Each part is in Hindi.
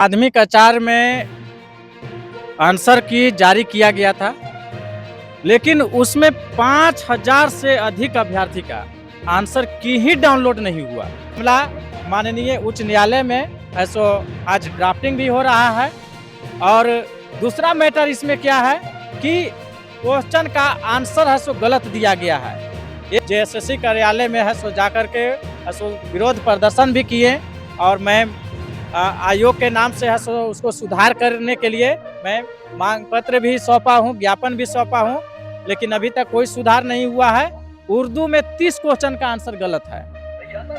माध्यमिक आचार में आंसर की जारी किया गया था, लेकिन उसमें 5000 से अधिक अभ्यर्थी का आंसर की ही डाउनलोड नहीं हुआ। मामला माननीय उच्च न्यायालय में है, सो आज ड्राफ्टिंग भी हो रहा है। और दूसरा मैटर इसमें क्या है कि क्वेश्चन का आंसर है सो गलत दिया गया है। ये जेएसएससी कार्यालय में है सो जाकर के सो विरोध प्रदर्शन भी किए और मैं आयोग के नाम से है सो उसको सुधार करने के लिए मैं मांग पत्र भी सौंपा हूँ, ज्ञापन भी सौंपा हूँ, लेकिन अभी तक कोई सुधार नहीं हुआ है। उर्दू में 30 क्वेश्चन का आंसर गलत है,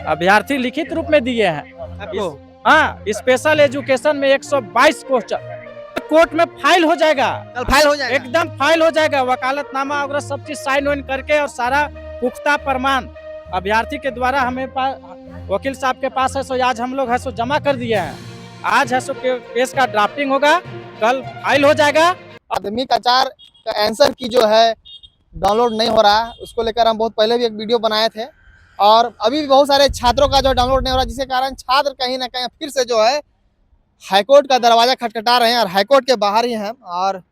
अभ्यर्थी लिखित रूप में दिए हैं। हाँ, स्पेशल एजुकेशन में 122 क्वेश्चन कोर्ट में फाइल हो जाएगा, कल फाइल हो जाएगा, एकदम फाइल हो जाएगा। वकालतनामा वगैरह सब चीज साइन वाइन करके और सारा पुख्ता प्रमाण अभ्यर्थी के द्वारा हमें वकील साहब के पास है सो आज हम लोग है सो जमा कर दिए हैं। आज है सो केस का ड्राफ्टिंग होगा, कल फाइल हो जाएगा। माध्यमिक आचार का आंसर की जो है डाउनलोड नहीं हो रहा है, उसको लेकर हम बहुत पहले भी एक वीडियो बनाए थे और अभी भी बहुत सारे छात्रों का जो डाउनलोड नहीं हो रहा, जिसके कारण छात्र कहीं ना कहीं फिर से जो है हाईकोर्ट का दरवाजा खटखटा रहे हैं और हाईकोर्ट के बाहर ही हैं। और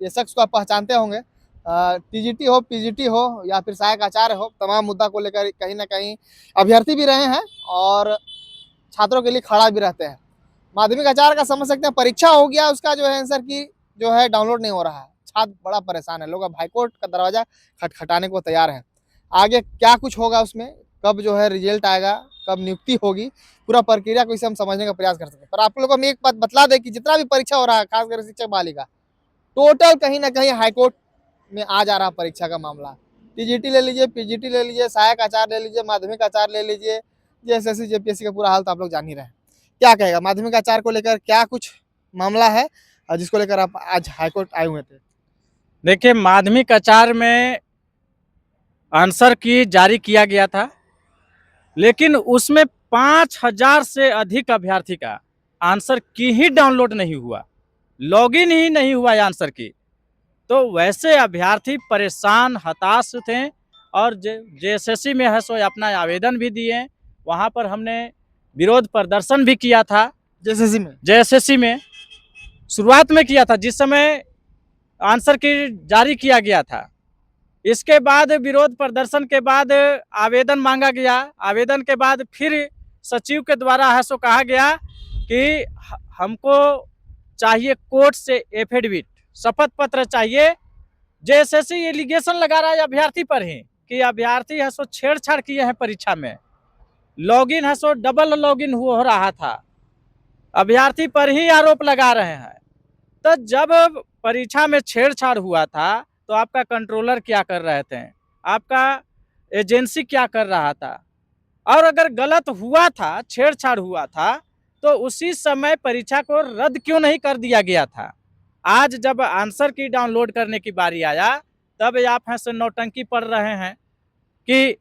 ये शख्स को आप पहचानते होंगे, टीजीटी हो, पीजीटी हो या फिर सहायक आचार्य हो, तमाम मुद्दा को लेकर कहीं ना कहीं अभ्यर्थी भी रहे हैं और छात्रों के लिए खड़ा भी रहते हैं। माध्यमिक आचार्य का समझ सकते हैं, परीक्षा हो गया, उसका जो है आंसर की जो है डाउनलोड नहीं हो रहा है। छात्र बड़ा परेशान है, लोग अब हाईकोर्ट का दरवाजा खटखटाने को तैयार हैं। आगे क्या कुछ होगा उसमें, कब जो है रिजल्ट आएगा, कब नियुक्ति होगी, पूरा प्रक्रिया को इसे हम समझने का प्रयास कर सकते हैं। पर आप लोगों को हम एक बात बतला दें कि जितना भी परीक्षा हो रहा है, खासकर शिक्षक बहाली का, टोटल कहीं ना कहीं हाईकोर्ट में आ जा रहा परीक्षा का मामला। टीजीटी ले लीजिए, पीजीटी ले लीजिए, सहायक आचार्य ले लीजिए, माध्यमिक आचार्य ले लीजिए, जेएसएससी जेपीएससी का पूरा हाल तो आप लोग जान ही रहे हैं। क्या कहेगा माध्यमिक आचार्य को लेकर, क्या कुछ मामला है जिसको लेकर आप आज हाईकोर्ट आए हुए थे? देखिए, माध्यमिक आचार में आंसर की जारी किया गया था, लेकिन उसमें 5000 से अधिक अभ्यर्थी का आंसर की ही डाउनलोड नहीं हुआ, लॉगिन ही नहीं हुआ आंसर की। तो वैसे अभ्यर्थी परेशान हताश थे और जेएसएससी में है सो अपना आवेदन भी दिए। वहाँ पर हमने विरोध प्रदर्शन भी किया था। जेएसएससी में शुरुआत में किया था, जिस समय आंसर की जारी किया गया था। इसके बाद विरोध प्रदर्शन के बाद आवेदन मांगा गया। आवेदन के बाद फिर सचिव के द्वारा है सो कहा गया कि हमको चाहिए कोर्ट से एफिडेविट, शपथ पत्र चाहिए। जेएसएससी एलिगेशन लगा रहा है अभ्यर्थी पर ही कि अभ्यर्थी है सो छेड़छाड़ किए हैं परीक्षा में, लॉगिन है सो डबल लॉगिन हो रहा था, अभ्यर्थी पर ही आरोप लगा रहे हैं। तो जब परीक्षा में छेड़छाड़ हुआ था तो आपका कंट्रोलर क्या कर रहे थे, आपका एजेंसी क्या कर रहा था, और अगर गलत हुआ था, छेड़छाड़ हुआ था, तो उसी समय परीक्षा को रद्द क्यों नहीं कर दिया गया था। आज जब आंसर की डाउनलोड करने की बारी आया, तब आप हैं सो नौटंकी पढ़ रहे हैं कि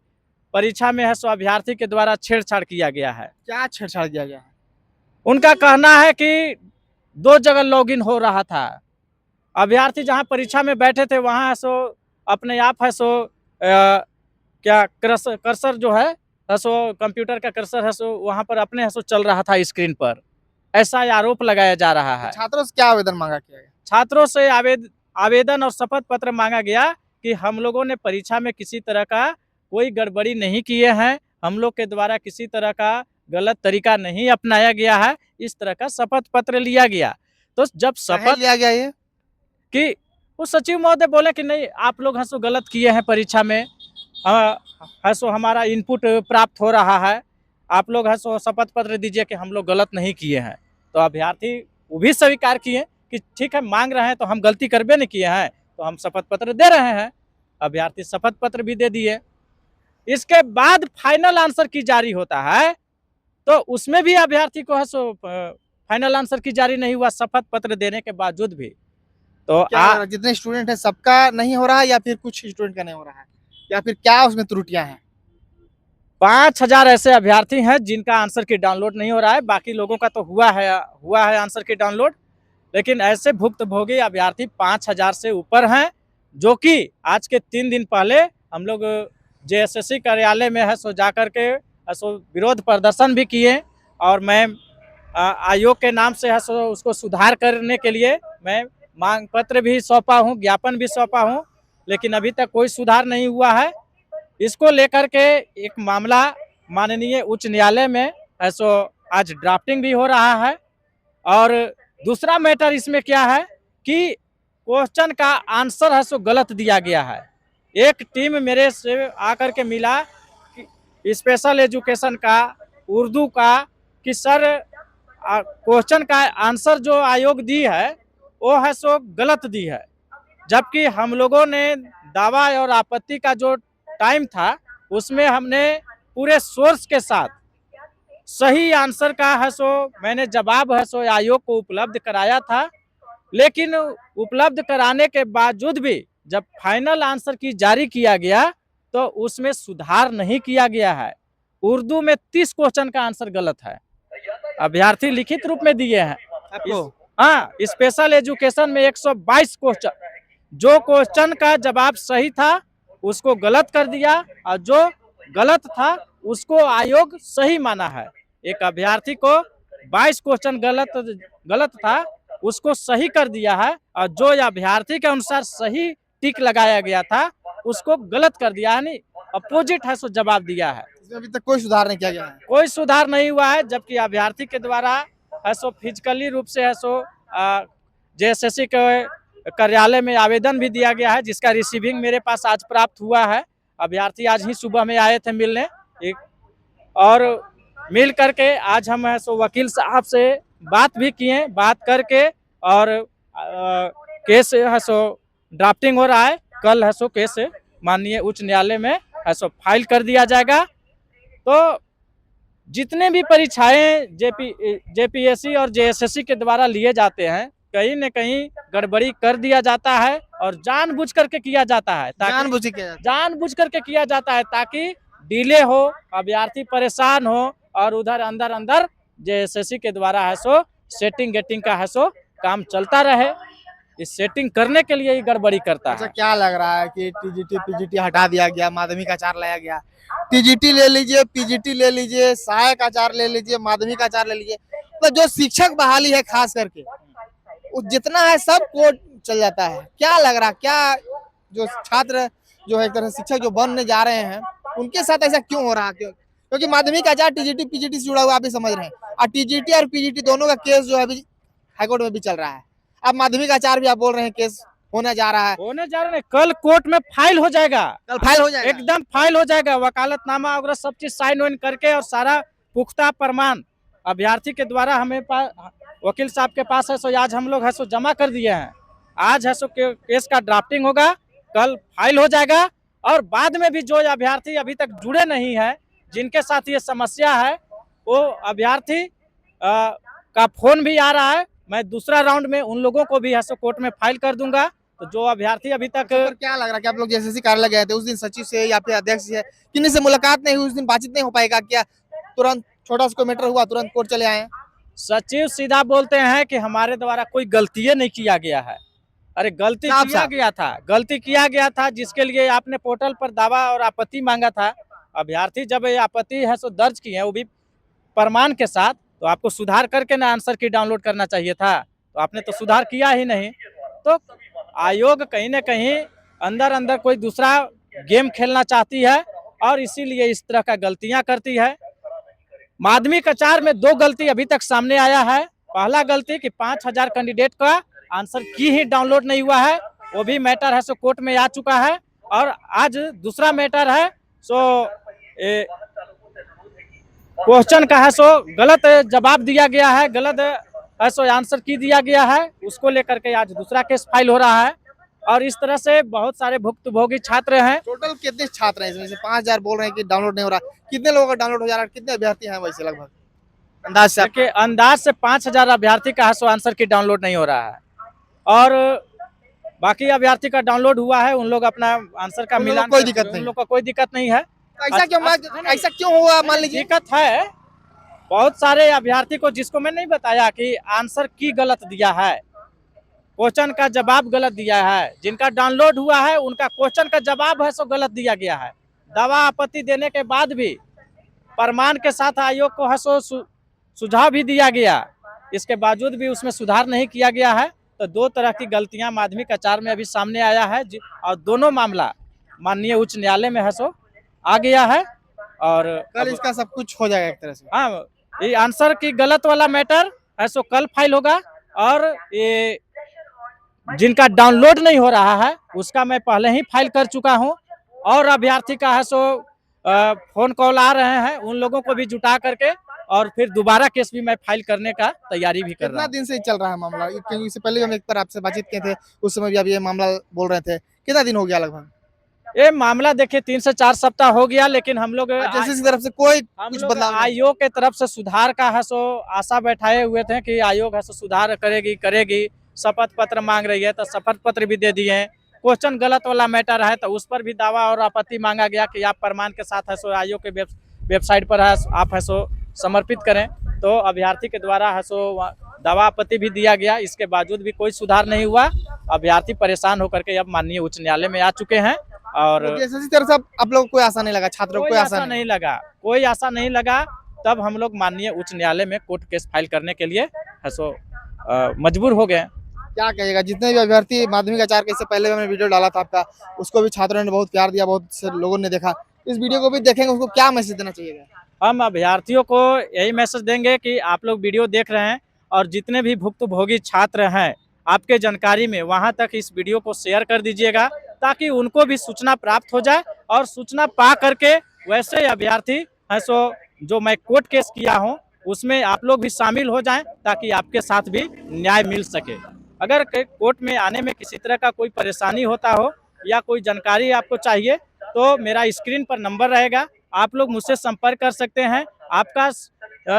परीक्षा में है सो अभ्यर्थी के द्वारा छेड़छाड़ किया गया है। क्या छेड़छाड़ किया गया है? उनका कहना है कि 2 जगह लॉगिन हो रहा था। अभ्यर्थी जहां परीक्षा में बैठे थे वहां सो अपने आप है सो क्या कर्सर जो है सो कंप्यूटर का कर्सर है सो वहां पर अपने है सो चल रहा था स्क्रीन पर, ऐसा आरोप लगाया जा रहा है। छात्रों से क्या आवेदन मांगा गया? छात्रों से आवेदन और शपथ पत्र मांगा गया कि हम लोगों ने परीक्षा में किसी तरह का कोई गड़बड़ी नहीं किए हैं, हम लोग के द्वारा किसी तरह का गलत तरीका नहीं अपनाया गया है, इस तरह का शपथ पत्र लिया गया। तो जब शपथ लिया गया ये कि वो सचिव महोदय बोले कि नहीं, आप लोग हंसो गलत किए हैं परीक्षा में, हंसो हमारा इनपुट प्राप्त हो रहा है, आप लोग हंसो शपथ पत्र दीजिए कि हम लोग गलत नहीं किए हैं। तो अभ्यर्थी वो भी स्वीकार किए कि ठीक है, मांग रहे हैं तो हम गलती करबे नहीं किए हैं, तो हम शपथ पत्र दे रहे हैं। अभ्यर्थी शपथ पत्र भी दे दिए। इसके बाद फाइनल आंसर की जारी होता है, तो उसमें भी अभ्यर्थी को है सो फाइनल आंसर की जारी नहीं हुआ, शपथ पत्र देने के बावजूद भी। तो जितने स्टूडेंट है सबका नहीं हो रहा है या फिर कुछ स्टूडेंट का नहीं हो रहा है, या फिर क्या उसमें त्रुटियां हैं? 5000 ऐसे अभ्यर्थी हैं जिनका आंसर की डाउनलोड नहीं हो रहा है, बाकी लोगों का तो हुआ है आंसर की डाउनलोड। लेकिन ऐसे भुक्तभोगी अभ्यर्थी 5000 से ऊपर हैं, जो कि आज के 3 दिन पहले हम लोग जेएसएससी कार्यालय में है सो जाकर के सो विरोध प्रदर्शन भी किए और मैं आयोग के नाम से है सो उसको सुधार करने के लिए मैं मांग पत्र भी सौंपा हूँ, ज्ञापन भी सौंपा हूँ, लेकिन अभी तक कोई सुधार नहीं हुआ है। इसको लेकर के एक मामला माननीय उच्च न्यायालय में है सो आज ड्राफ्टिंग भी हो रहा है। और दूसरा मैटर इसमें क्या है कि क्वेश्चन का आंसर है सो गलत दिया गया है। एक टीम मेरे से आकर के मिला कि स्पेशल एजुकेशन का, उर्दू का, कि सर क्वेश्चन का आंसर जो आयोग दी है वो है सो गलत दी है, जबकि हम लोगों ने दावा और आपत्ति का जो टाइम था उसमें हमने पूरे सोर्स के साथ सही आंसर का है सो मैंने जवाब है सो आयोग को उपलब्ध कराया था। लेकिन उपलब्ध कराने के बावजूद भी जब फाइनल आंसर की जारी किया गया तो उसमें सुधार नहीं किया गया है। उर्दू में 30 क्वेश्चन का आंसर गलत है, अभ्यर्थी लिखित रूप में दिए हैं आपको। हाँ, स्पेशल एजुकेशन में 122 क्वेश्चन, जो क्वेश्चन का जवाब सही था उसको गलत कर दिया और जो गलत था उसको आयोग सही माना है। एक अभ्यर्थी को 22 क्वेश्चन गलत था उसको सही कर दिया है, और जो अभ्यर्थी के अनुसार सही टिक लगाया गया था उसको गलत कर दिया, यानी अपोजिट है सो जवाब दिया है। इसमें अभी तक कोई सुधार नहीं किया गया है। कोई सुधार नहीं हुआ है, जबकि अभ्यर्थी के द्वारा है सो फिजिकली रूप से है सो जेएसएससी के कार्यालय में आवेदन भी दिया गया है, जिसका रिसीविंग मेरे पास आज प्राप्त हुआ है। अभ्यर्थी आज ही सुबह में आए थे मिलने, और मिल करके आज हम है सो वकील साहब से बात भी किए, बात करके और केस है सो ड्राफ्टिंग हो रहा है। कल है सो केस माननीय उच्च न्यायालय में है सो फाइल कर दिया जाएगा। तो जितने भी परीक्षाएं जेपीएससी और जेएसएससी के द्वारा लिए जाते हैं, कहीं न कहीं गड़बड़ी कर दिया जाता है और जानबूझ करके किया जाता है, जानबूझ करके किया जाता है ताकि डिले हो, अभ्यर्थी परेशान हो, और उधर अंदर जेएसएससी के द्वारा है सो सेटिंग गेटिंग का है सो काम चलता रहे। इस सेटिंग करने के लिए ही गड़बड़ी करता है। क्या लग रहा है कि टीजीटी पीजीटी हटा दिया गया, माध्यमिक आचार्य लाया गया? टीजीटी ले लीजिए, पीजीटी ले लीजिए, सहायक आचार्य ले लीजिए, माध्यमिक आचार्य ले लीजिए, तो जो शिक्षक बहाली है खास करके जितना है सब कोर्ट चल जाता है। क्या लग रहा, क्या जो छात्र जो है एक तरह शिक्षक जो बनने जा रहे हैं उनके साथ ऐसा क्यों हो रहा? क्योंकि माध्यमिक आचार्य टीजीटी पीजीटी से जुड़ा हुआ आप भी समझ रहे हैं, और टीजीटी और पीजीटी दोनों का केस जो है अभी हाईकोर्ट में भी चल रहा है। अब माध्यमिक आचार्य भी आप बोल रहे हैं केस होने जा रहा है, कल कोर्ट में फाइल हो जाएगा, कल फाइल हो जाएगा, एकदम फाइल हो जाएगा, वकालतनामा वगैरह सब चीज साइन वाइन करके और सारा पुख्ता प्रमाण अभ्यर्थी के द्वारा हमें वकील साहब के पास है सो आज हम लोग है सो जमा कर दिए हैं। आज है सो केस का ड्राफ्टिंग होगा, कल फाइल हो जाएगा, और बाद में भी जो अभ्यर्थी अभी तक जुड़े नहीं है, जिनके साथ ये समस्या है, वो अभ्यर्थी का फोन भी आ रहा है। मैं दूसरा राउंड में उन लोगों को भी है सो कोर्ट में फाइल कर दूंगा। तो जो अभ्यर्थी अभी तक क्या लग रहा है कि आप लोग जेएसएससी कार्यालय गए थे उस दिन सचिव से या फिर अध्यक्ष से किन्हीं से मुलाकात नहीं हुई, उस दिन बातचीत नहीं हो पाएगा? क्या तुरंत छोटा सा मैटर हुआ तुरंत कोर्ट चले आए? सचिव सीधा बोलते हैं कि हमारे द्वारा कोई गलती नहीं किया गया है। अरे गलती किया गया था, जिसके लिए आपने पोर्टल पर दावा और आपत्ति मांगा था। अभ्यर्थी जब आपत्ति है सो दर्ज की है, वो भी प्रमाण के साथ, तो आपको सुधार करके ना आंसर की डाउनलोड करना चाहिए था, तो आपने तो सुधार किया ही नहीं। तो आयोग कहीं न कहीं अंदर कोई दूसरा गेम खेलना चाहती है और इसीलिए इस तरह का गलतियां करती है। माध्यमिक आचार्य में 2 गलती अभी तक सामने आया है। पहला गलती कि 5000 कैंडिडेट का आंसर की ही डाउनलोड नहीं हुआ है, वो भी मैटर है सो कोर्ट में आ चुका है। और आज दूसरा मैटर है सो क्वेश्चन का है सो गलत जवाब दिया गया है, गलत है सो आंसर की दिया गया है, उसको लेकर के आज दूसरा केस फाइल हो रहा है। और इस तरह से बहुत सारे भुक्तभोगी छात्र हैं। टोटल कितने छात्र हैं इसमें से? 5000 बोल रहे हैं कि डाउनलोड नहीं हो रहा, कितने लोगों का डाउनलोड हो जा रहा है? कितने अभ्यर्थी हैं वैसे लगभग अंदाज से? देखिए अंदाज से 5000 अभ्यर्थी का है सो आंसर की डाउनलोड नहीं हो रहा है, और बाकी अभ्यर्थी का डाउनलोड हुआ है। उन लोग अपना आंसर का मिलान, कोई दिक्कत नहीं, उन लोग का कोई दिक्कत नहीं है। ऐसा क्यों हुआ? मान लीजिए दिक्कत है बहुत सारे अभ्यर्थी को, जिसको मैं नहीं बताया कि आंसर की गलत दिया है, क्वेश्चन का जवाब गलत दिया है। जिनका डाउनलोड हुआ है उनका क्वेश्चन का जवाब है सो गलत दिया गया है। दावा आपत्ति देने के बाद भी प्रमाण के साथ आयोग को है सो सुझाव भी दिया गया, इसके बावजूद भी उसमें सुधार नहीं किया गया है। तो 2 तरह की गलतियां माध्यमिक आचार में अभी सामने आया है और दोनों मामला माननीय उच्च न्यायालय में है सो आ गया है। और कल इसका सब कुछ हो जाएगा एक तरह से। हाँ, ये आंसर की गलत वाला मैटर है सो कल फाइल होगा, और ये जिनका डाउनलोड नहीं हो रहा है उसका मैं पहले ही फाइल कर चुका हूं, और अभ्यर्थी का है सो फोन कॉल आ रहे हैं, उन लोगों को भी जुटा करके और फिर दोबारा केस भी मैं फाइल करने का तैयारी भी कर रहा कितना हूं। दिन से चल रहा है मामला? क्योंकि इससे पहले भी हम एक बार आपसे बातचीत किए थे, उस समय भी आप ये मामला बोल रहे थे। कितना दिन हो गया लगभग? ये मामला देखिए 3 से 4 सप्ताह हो गया, लेकिन हम लोग जस्टिस की तरफ से कोई हम कुछ लोग बदलाव नहीं? आयोग के तरफ से सुधार का है सो आशा बैठाए हुए थे कि आयोग है सो सुधार करेगी। शपथ पत्र मांग रही है तो शपथ पत्र भी दे दिए हैं। क्वेश्चन गलत वाला मैटर है तो उस पर भी दावा और आपत्ति मांगा गया कि आप प्रमाण के साथ है सो आयोग के वेबसाइट पर है आप है सो समर्पित करें। तो अभ्यर्थी के द्वारा है सो दावा आपत्ति भी दिया गया, इसके बावजूद भी कोई सुधार नहीं हुआ। अभ्यर्थी परेशान होकर के अब माननीय उच्च न्यायालय में आ चुके हैं, और जैसे तरह से आप लोग को कोई आशा नहीं लगा, छात्रों को कोई कोई आशा नहीं लगा, कोई आशा नहीं लगा। तब हम लोग माननीय उच्च न्यायालय में कोर्ट केस फाइल करने के लिए है सो मजबूर हो गए। क्या कहिएगा? जितने भी अभ्यर्थी माध्यमिक आचार के इससे पहले मैंने वीडियो डाला था आपका, उसको भी छात्रों ने बहुत प्यार दिया, बहुत से लोगों ने देखा। इस वीडियो को भी देखेंगे, उसको क्या मैसेज देना चाहिएगा? हम अभ्यर्थियों को यही मैसेज देंगे कि आप लोग वीडियो देख रहे हैं और जितने भी भुक्तभोगी छात्र हैं आपके जानकारी में, वहां तक इस वीडियो को शेयर कर दीजिएगा ताकि उनको भी सूचना प्राप्त हो जाए, और सूचना पा करके वैसे अभ्यर्थी है सो जो मैं कोर्ट केस किया हूं उसमें आप लोग भी शामिल हो जाएं ताकि आपके साथ भी न्याय मिल सके। अगर कोर्ट में आने में किसी तरह का कोई परेशानी होता हो या कोई जानकारी आपको चाहिए तो मेरा स्क्रीन पर नंबर रहेगा, आप लोग मुझसे संपर्क कर सकते हैं। आपका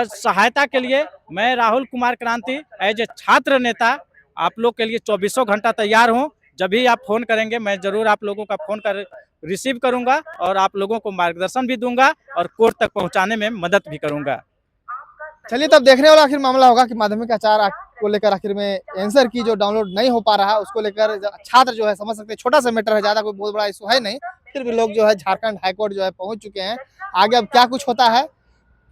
सहायता के लिए मैं राहुल कुमार क्रांति एज ए छात्र नेता आप लोग के लिए 24 घंटा तैयार हूं। जब भी आप फोन करेंगे मैं जरूर आप लोगों का फोन कर रिसीव करूंगा और आप लोगों को मार्गदर्शन भी दूंगा और कोर्ट तक पहुंचाने में मदद भी करूंगा। चलिए, तब देखने वाला आखिर मामला होगा कि माध्यमिक आचार को लेकर आखिर में आंसर की जो डाउनलोड नहीं हो पा रहा है उसको लेकर छात्र जो है समझ सकते हैं, छोटा सा मैटर है, ज्यादा कोई बहुत बड़ा इशू है नहीं। फिर भी लोग जो है झारखंड हाईकोर्ट जो है पहुंच चुके हैं। आगे अब क्या कुछ होता है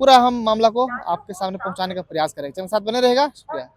पूरा हम मामला को आपके सामने पहुंचाने का प्रयास करेंगे। चैनल साथ बने रहेगा। शुक्रिया।